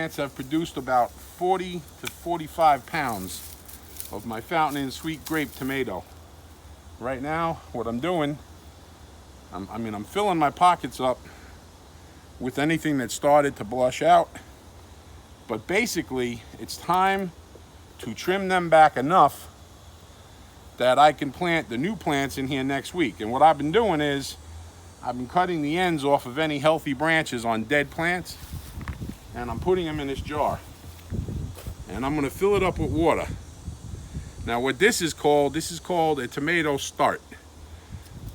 plants have produced about 40 to 45 pounds of my Fountain Inn Sweet Grape tomato. Right now, what I'm doing, I'm filling my pockets up with anything that started to blush out. But basically, it's time to trim them back enough that I can plant the new plants in here next week. And what I've been doing is, I've been cutting the ends off of any healthy branches on dead plants, and I'm putting them in this jar. And I'm gonna fill it up with water. Now what this is called a tomato start.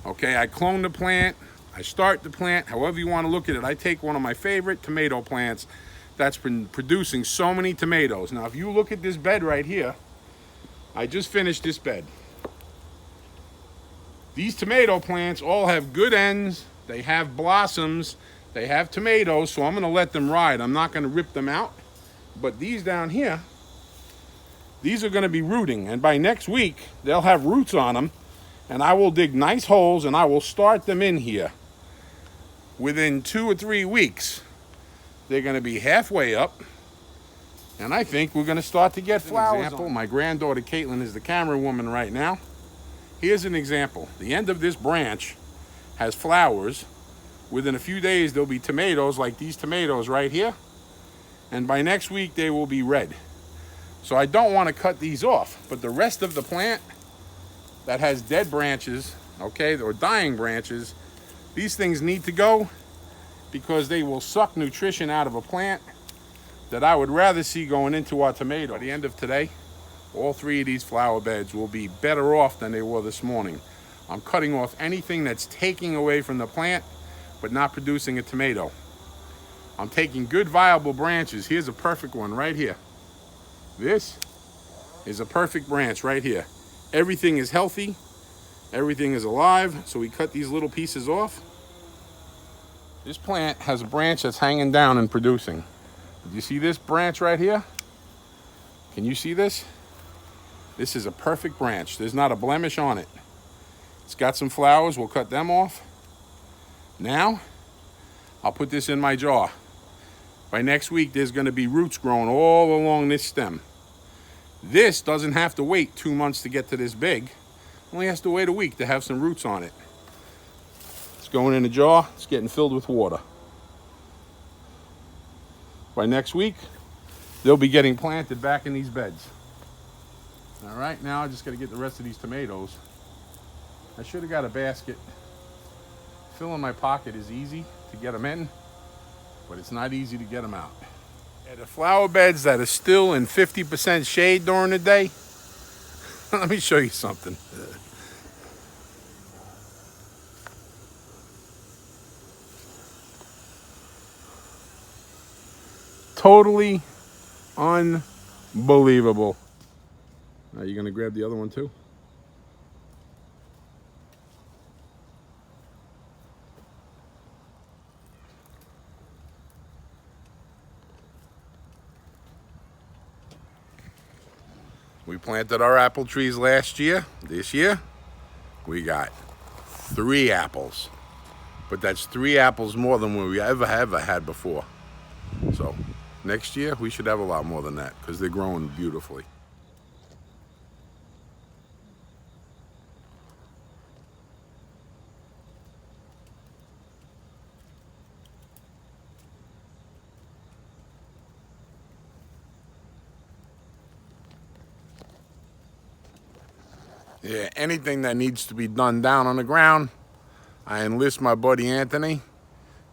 Okay, I clone the plant, I start the plant, however you wanna look at it. I take one of my favorite tomato plants that's been producing so many tomatoes. Now if you look at this bed right here, I just finished this bed. These tomato plants all have good ends, they have blossoms, they have tomatoes, so I'm gonna let them ride. I'm not gonna rip them out. But these down here, these are gonna be rooting, and by next week, they'll have roots on them, and I will dig nice holes and I will start them in here. Within 2 or 3 weeks, they're gonna be halfway up, and I think we're gonna start to get flowers. My granddaughter Caitlin is the camera woman right now. Here's an example. The end of this branch has flowers. Within a few days, there'll be tomatoes like these tomatoes right here. And by next week, they will be red. So I don't want to cut these off, but the rest of the plant that has dead branches, okay, or dying branches, these things need to go because they will suck nutrition out of a plant that I would rather see going into our tomato. By the end of today, all 3 of these flower beds will be better off than they were this morning. I'm cutting off anything that's taking away from the plant, but not producing a tomato. I'm taking good viable branches. Here's a perfect one right here. This is a perfect branch right here. Everything is healthy, everything is alive, so we cut these little pieces off. This plant has a branch that's hanging down and producing. Did you see this branch right here? Can you see this? This is a perfect branch. There's not a blemish on it. It's got some flowers. We'll cut them off. Now, I'll put this in my jar. By next week, there's going to be roots growing all along this stem. This doesn't have to wait 2 months to get to this big. Only has to wait a week to have some roots on it. It's going in a jar. It's getting filled with water. By next week, they'll be getting planted back in these beds. All right, now I just got to get the rest of these tomatoes. I should have got a basket. Filling my pocket is easy to get them in, but it's not easy to get them out. Yeah, the flower beds that are still in 50% shade during the day, let me show you something. Totally unbelievable. Are you gonna grab the other one too? We planted our apple trees last year. This year, we got 3 apples. But that's 3 apples more than we ever had before. So next year, we should have a lot more than that because they're growing beautifully. Yeah, anything that needs to be done down on the ground, I enlist my buddy Anthony,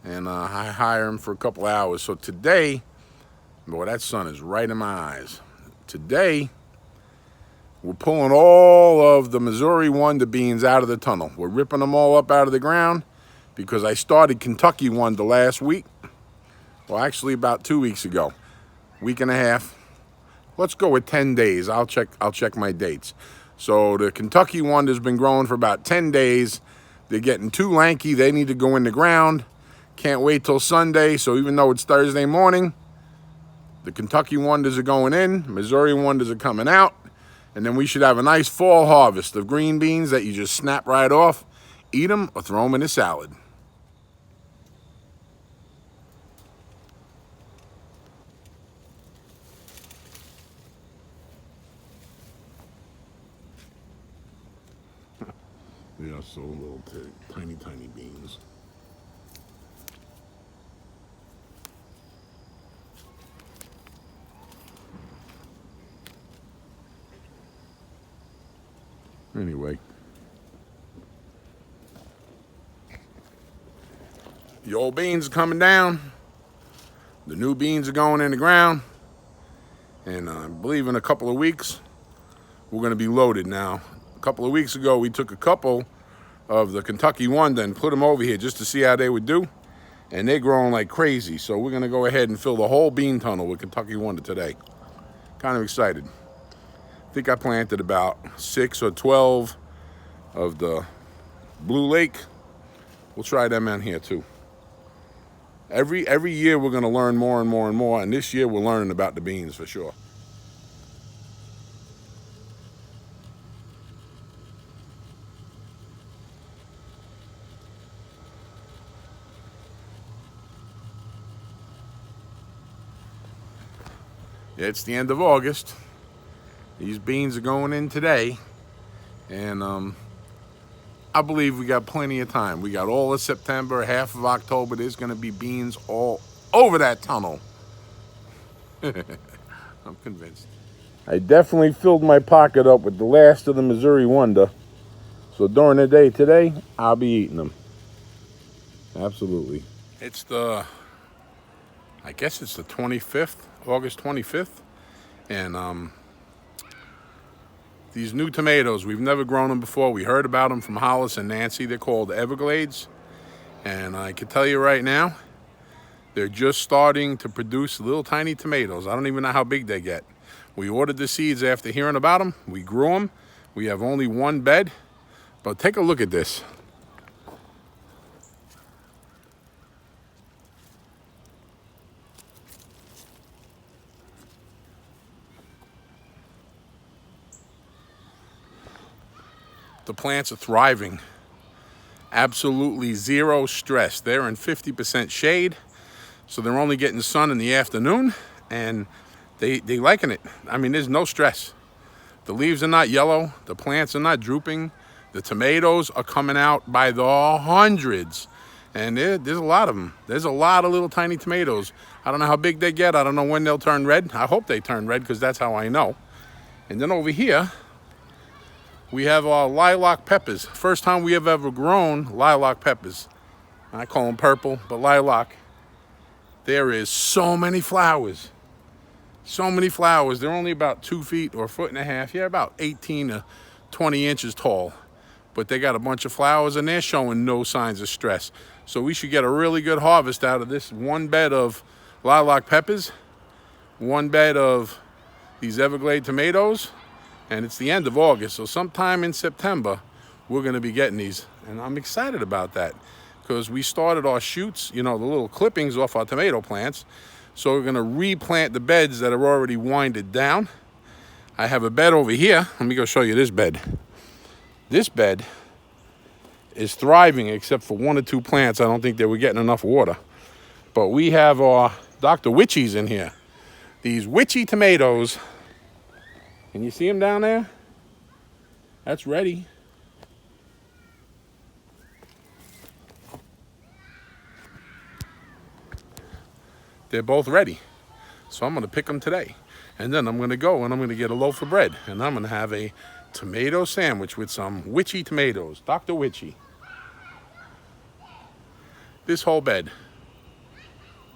and I hire him for a couple hours. So today, boy, that sun is right in my eyes. Today, we're pulling all of the Missouri Wonder beans out of the tunnel. We're ripping them all up out of the ground because I started Kentucky Wonder last week. Well, actually about 2 weeks ago, week and a half. Let's go with 10 days. I'll check my dates. So the Kentucky Wonder's been growing for about 10 days. They're getting too lanky. They need to go in the ground. Can't wait till Sunday. So even though it's Thursday morning, the Kentucky Wonders are going in. Missouri Wonders are coming out. And then we should have a nice fall harvest of green beans that you just snap right off, eat them, or throw them in a salad. so little tiny, tiny beans. Anyway, the old beans are coming down. The new beans are going in the ground. And I believe in a couple of weeks, we're going to be loaded now. A couple of weeks ago, we took a couple of the Kentucky Wonder and put them over here just to see how they would do. And they're growing like crazy. So we're going to go ahead and fill the whole bean tunnel with Kentucky Wonder today. Kind of excited. I think I planted about 6 or 12 of the Blue Lake. We'll try them in here too. Every year we're going to learn more and more and more, and this year we're learning about the beans for sure. It's the end of August. These beans are going in today, and I believe we got plenty of time. We got all of September, half of October. There's going to be beans all over that tunnel. I'm convinced. I definitely filled my pocket up with the last of the Missouri Wonder. So during the day today, I'll be eating them. Absolutely. It's I guess it's the 25th, August 25th. And these new tomatoes, we've never grown them before. We heard about them from Hollis and Nancy. They're called Everglades. And I can tell you right now, they're just starting to produce little tiny tomatoes. I don't even know how big they get. We ordered the seeds after hearing about them. We grew them. We have only one bed. But take a look at this. The plants are thriving. Absolutely zero stress. They're in 50% shade, so they're only getting sun in the afternoon, and they liking it. I mean, there's no stress. The leaves are not yellow. The plants are not drooping. The tomatoes are coming out by the hundreds, and there's a lot of them. There's a lot of little tiny tomatoes. I don't know how big they get. I don't know when they'll turn red. I hope they turn red because that's how I know. And then over here, we have our lilac peppers. First time we have ever grown lilac peppers. I call them purple, but lilac. There is so many flowers. So many flowers. They're only about 2 feet or 1.5 feet. Yeah, about 18 to 20 inches tall. But they got a bunch of flowers and they're showing no signs of stress. So we should get a really good harvest out of this one bed of lilac peppers, one bed of these Everglade tomatoes. And it's the end of August, so sometime in September, we're going to be getting these. And I'm excited about that because we started our shoots, you know, the little clippings off our tomato plants. So we're going to replant the beds that are already winded down. I have a bed over here. Let me go show you this bed. This bed is thriving except for 1 or 2 plants. I don't think they were getting enough water. But we have our Dr. Witchies in here. These witchy tomatoes. Can you see them down there? That's ready. They're both ready. So I'm going to pick them today. And then I'm going to go and I'm going to get a loaf of bread. And I'm going to have a tomato sandwich with some witchy tomatoes. Dr. Witchy. This whole bed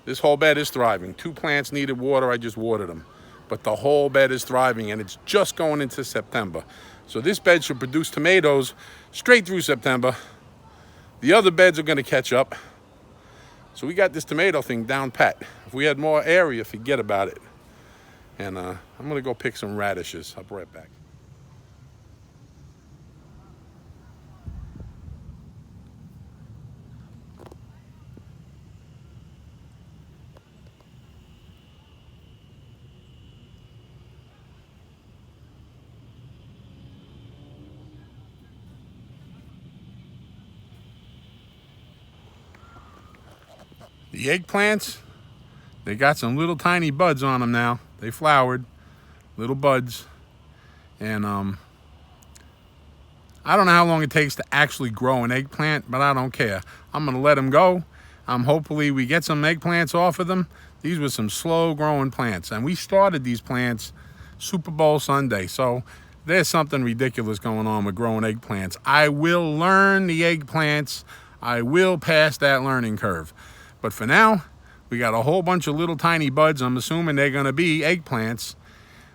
is thriving. 2 plants needed water. I just watered them. But the whole bed is thriving, and it's just going into September. So this bed should produce tomatoes straight through September. The other beds are going to catch up. So we got this tomato thing down pat. If we had more area, forget about it. And I'm going to go pick some radishes. I'll be right back. The eggplants, they got some little tiny buds on them now. They flowered, little buds. And I don't know how long it takes to actually grow an eggplant, but I don't care. I'm gonna let them go. Hopefully we get some eggplants off of them. These were some slow growing plants, and we started these plants Super Bowl Sunday. So there's something ridiculous going on with growing eggplants. I will learn the eggplants. I will pass that learning curve. But for now, we got a whole bunch of little tiny buds. I'm assuming they're gonna be eggplants.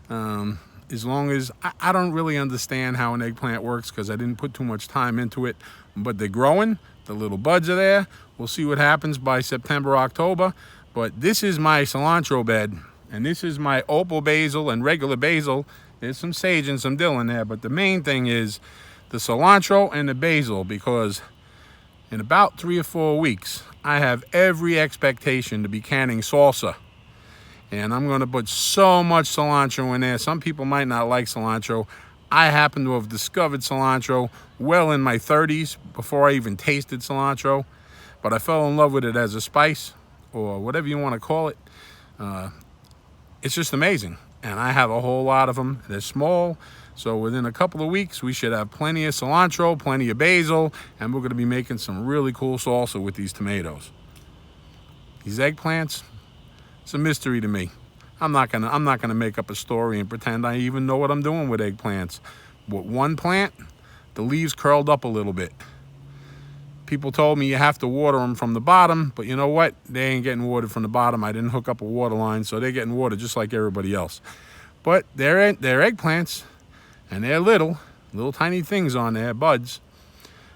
As long as, I don't really understand how an eggplant works because I didn't put too much time into it, but they're growing, the little buds are there. We'll see what happens by September, October. But this is my cilantro bed, and this is my opal basil and regular basil. There's some sage and some dill in there, but the main thing is the cilantro and the basil, because in about 3 or 4 weeks, I have every expectation to be canning salsa. And I'm gonna put so much cilantro in there. Some people might not like cilantro. I happen to have discovered cilantro well in my 30s before I even tasted cilantro, but I fell in love with it as a spice, or whatever you wanna call it. It's just amazing. And I have a whole lot of them. They're small, so within a couple of weeks, we should have plenty of cilantro, plenty of basil, and we're gonna be making some really cool salsa with these tomatoes. These eggplants, it's a mystery to me. I'm not gonna make up a story and pretend I even know what I'm doing with eggplants. With one plant, the leaves curled up a little bit. People told me you have to water them from the bottom, but you know what? They ain't getting watered from the bottom. I didn't hook up a water line, so they're getting watered just like everybody else. But they're eggplants, and they're little tiny things on there, buds.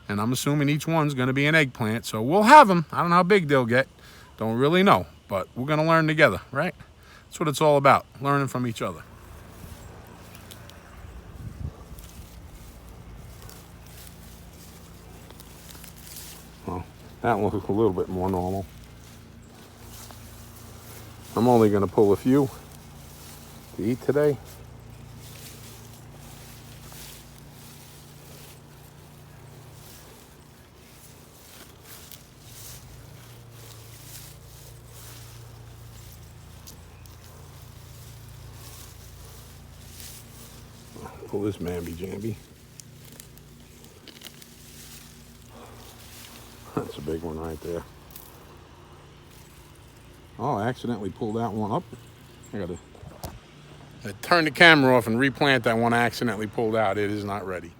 And I'm assuming each one's gonna be an eggplant, so we'll have them. I don't know how big they'll get. Don't really know, but we're gonna learn together, right? That's what it's all about, learning from each other. Well, that one looks a little bit more normal. I'm only gonna pull a few to eat today. Pull this mamby-jamby. That's a big one right there. Oh, I accidentally pulled that one up. I gotta turn the camera off and replant that one I accidentally pulled out. It is not ready.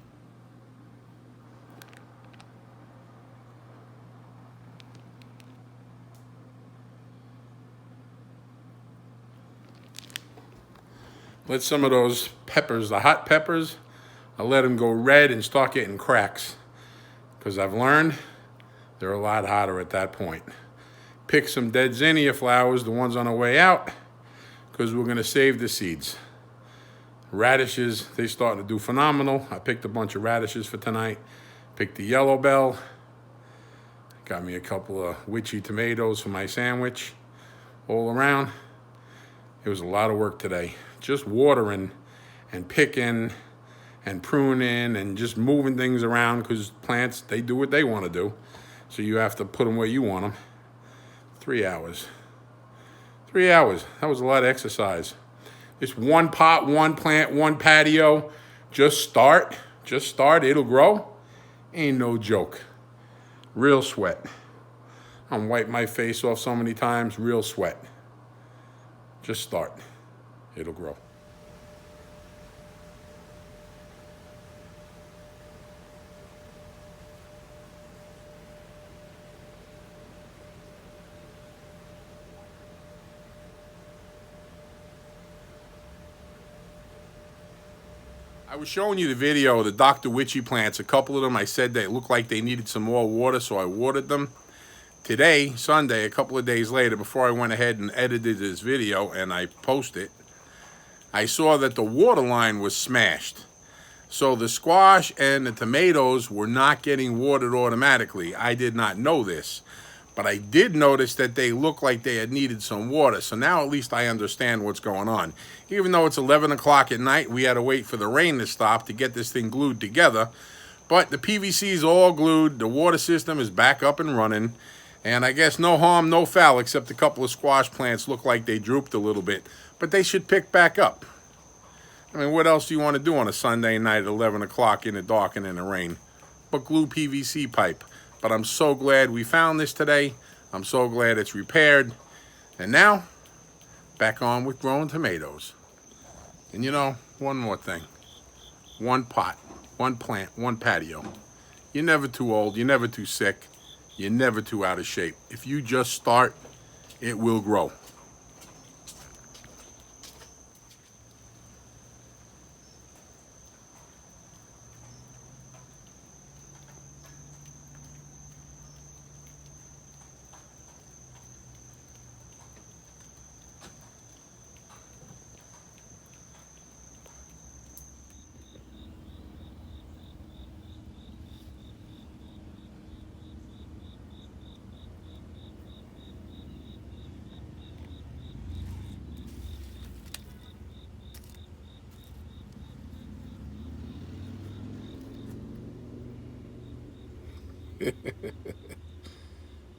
Let some of those peppers, the hot peppers, I let them go red and start getting cracks. Because I've learned they're a lot hotter at that point. Pick some dead zinnia flowers, the ones on the way out, because we're gonna save the seeds. Radishes, they starting to do phenomenal. I picked a bunch of radishes for tonight. Picked the yellow bell. Got me a couple of witchy tomatoes for my sandwich. All around, it was a lot of work today. Just watering and picking and pruning and just moving things around, because plants, they do what they want to do. So you have to put them where you want them. 3 hours. 3 hours. That was a lot of exercise. Just one pot, one plant, one patio. Just start. Just start. It'll grow. Ain't no joke. Real sweat. I'm wiping my face off so many times. Real sweat. Just start. It'll grow. I was showing you the video of the Dr. Witchy plants. A couple of them, I said they looked like they needed some more water, so I watered them. Today, Sunday, a couple of days later, before I went ahead and edited this video and I posted it, I saw that the water line was smashed. So the squash and the tomatoes were not getting watered automatically. I did not know this, but I did notice that they looked like they had needed some water. So now at least I understand what's going on. Even though it's 11 o'clock at night, we had to wait for the rain to stop to get this thing glued together. But the PVC is all glued. The water system is back up and running. And I guess no harm, no foul, except a couple of squash plants look like they drooped a little bit. But they should pick back up. I mean, what else do you want to do on a Sunday night at 11 o'clock in the dark and in the rain? But glue PVC pipe. But I'm so glad we found this today. I'm so glad it's repaired. And now, back on with growing tomatoes. And you know, one more thing. One pot, one plant, one patio. You're never too old, you're never too sick, you're never too out of shape. If you just start, it will grow.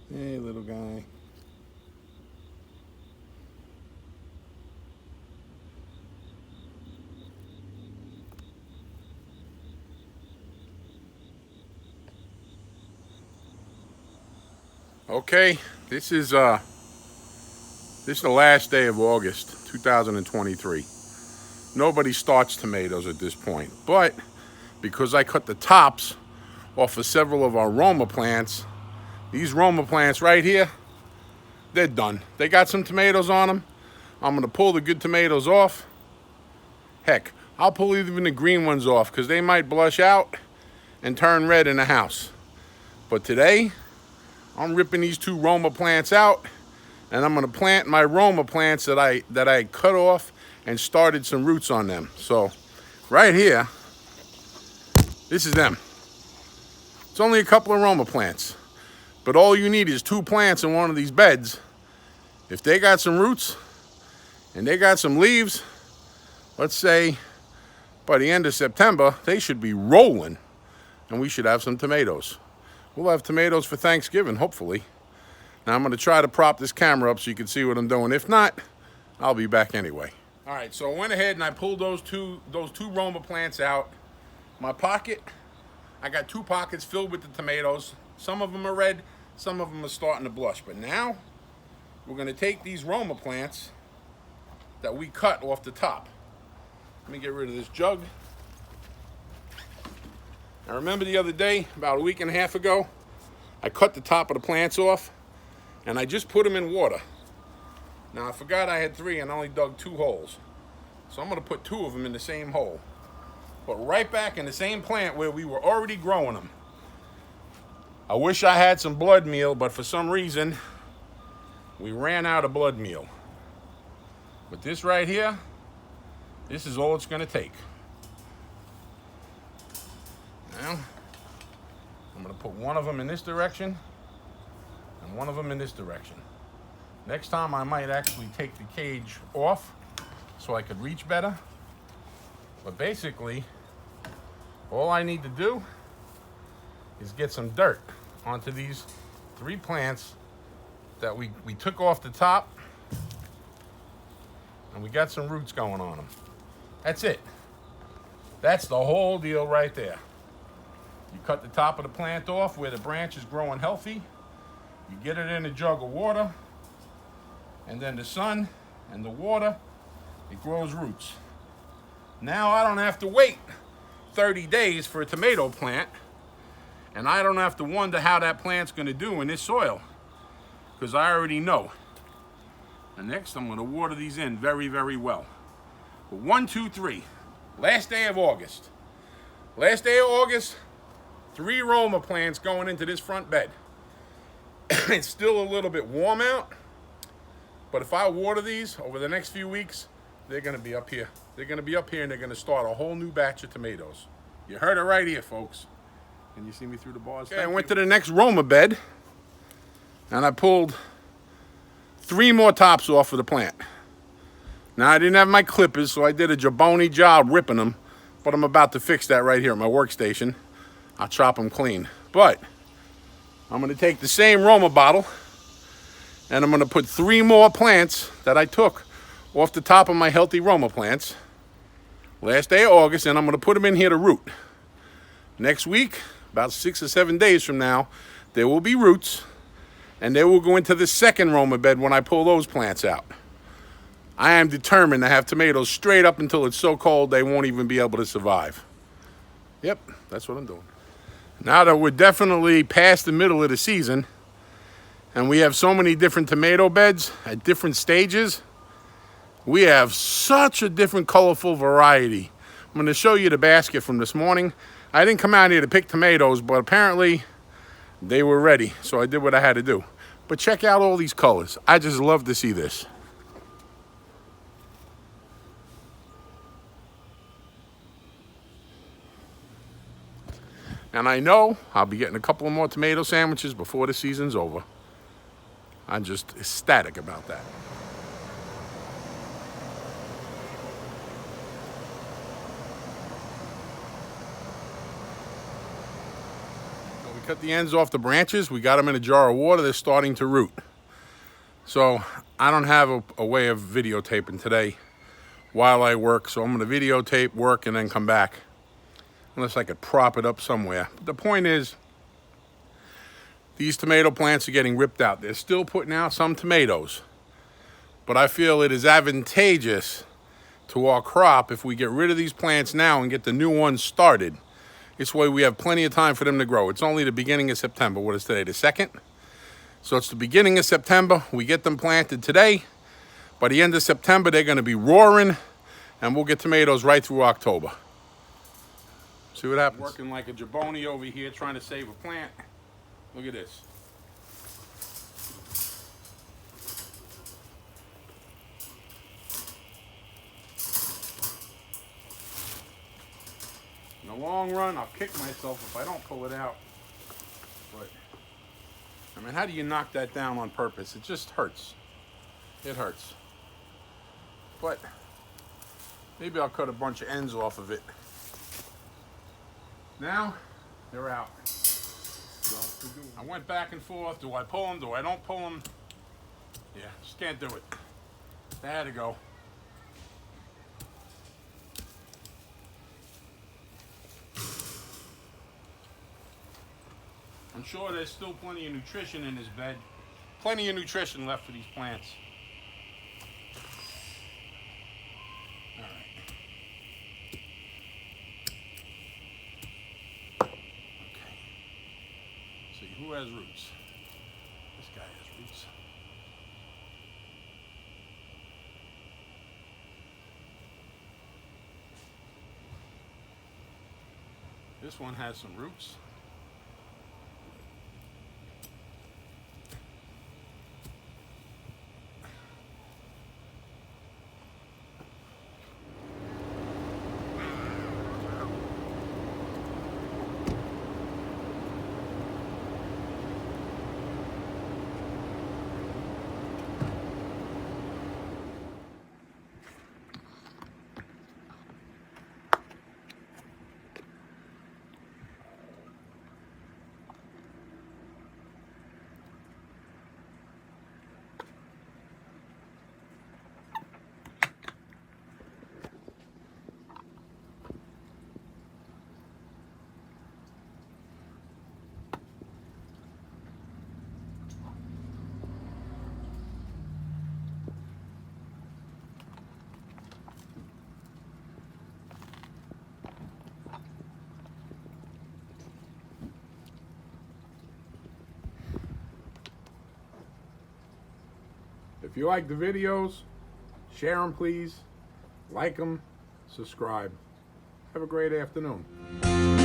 Hey, little guy. Okay, this is the last day of August 2023. Nobody starts tomatoes at this point, but because I cut the tops off of several of our Roma plants, these Roma plants right here, they're done. They got some tomatoes on them. I'm gonna pull the good tomatoes off. Heck, I'll pull even the green ones off because they might blush out and turn red in the house. But today, I'm ripping these two Roma plants out, and I'm gonna plant my Roma plants that I cut off and started some roots on them. So right here, this is them. It's only a couple of Roma plants, but all you need is 2 plants in one of these beds. If they got some roots and they got some leaves, let's say by the end of September, they should be rolling and we should have some tomatoes. We'll have tomatoes for Thanksgiving, hopefully. Now I'm gonna try to prop this camera up so you can see what I'm doing. If not, I'll be back anyway. All right, so I went ahead and I pulled those two Roma plants out. My pocket, I got 2 pockets filled with the tomatoes. Some of them are red, some of them are starting to blush. But now, we're gonna take these Roma plants that we cut off the top. Let me get rid of this jug. I remember the other day, about a week and a half ago, I cut the top of the plants off and I just put them in water. Now I forgot I had 3 and I only dug 2 holes. So I'm gonna put 2 of them in the same hole. But right back in the same plant where we were already growing them. I wish I had some blood meal, but for some reason, we ran out of blood meal. But this right here, this is all it's gonna take. Now, I'm gonna put one of them in this direction and one of them in this direction. Next time I might actually take the cage off so I could reach better. But basically, all I need to do is get some dirt onto these 3 plants that we took off the top, and we got some roots going on them. That's it. That's the whole deal right there. You cut the top of the plant off where the branch is growing healthy. You get it in a jug of water, and then the sun and the water, it grows roots. Now I don't have to wait 30 days for a tomato plant, and I don't have to wonder how that plant's gonna do in this soil, because I already know. And next I'm gonna water these in very, very well. But 1, 2, 3, last day of August. Last day of August, 3 Roma plants going into this front bed. It's still a little bit warm out, but if I water these over the next few weeks, they're gonna be up here. They're gonna be up here and they're gonna start a whole new batch of tomatoes. You heard it right here, folks. Can you see me through the bars? Okay, I went to the next Roma bed and I pulled 3 more tops off of the plant. Now I didn't have my clippers, so I did a jaboni job ripping them, but I'm about to fix that right here at my workstation. I'll chop them clean. But I'm gonna take the same Roma bottle and I'm gonna put 3 more plants that I took off the top of my healthy Roma plants last day of August, and I'm going to put them in here to root. Next week, about 6 or 7 days from now, there will be roots, and they will go into the second Roma bed when I pull those plants out. I am determined to have tomatoes straight up until it's so cold they won't even be able to survive. Yep, that's what I'm doing. Now that we're definitely past the middle of the season, and we have so many different tomato beds at different stages, we have such a different colorful variety. I'm going to show you the basket from this morning. I didn't come out here to pick tomatoes, but apparently they were ready, so I did what I had to do. But check out all these colors. I just love to see this. And I know I'll be getting a couple of more tomato sandwiches before the season's over. I'm just ecstatic about that. So we cut the ends off the branches. We got them in a jar of water. They're starting to root. So I don't have a way of videotaping today while I work. So I'm going to videotape, work, and then come back. Unless I could prop it up somewhere. But the point is, these tomato plants are getting ripped out. They're still putting out some tomatoes. But I feel it is advantageous to our crop if we get rid of these plants now and get the new ones started. This way we have plenty of time for them to grow. It's only the beginning of September. What is today, the 2nd? So it's the beginning of September. We get them planted today. By the end of September, they're going to be roaring, and we'll get tomatoes right through October. See what happens? Working like a jabroni over here trying to save a plant. Look at this. In the long run, I'll kick myself if I don't pull it out. But, I mean, how do you knock that down on purpose? It just hurts. It hurts. But, maybe I'll cut a bunch of ends off of it. Now, they're out. So, I went back and forth. Do I pull them? Do I don't pull them? Yeah, just can't do it. They had to go. I'm sure there's still plenty of nutrition in this bed. Plenty of nutrition left for these plants. All right. See, who has roots? This guy has roots. This one has some roots. If you like the videos, share them please, like them, subscribe. Have a great afternoon.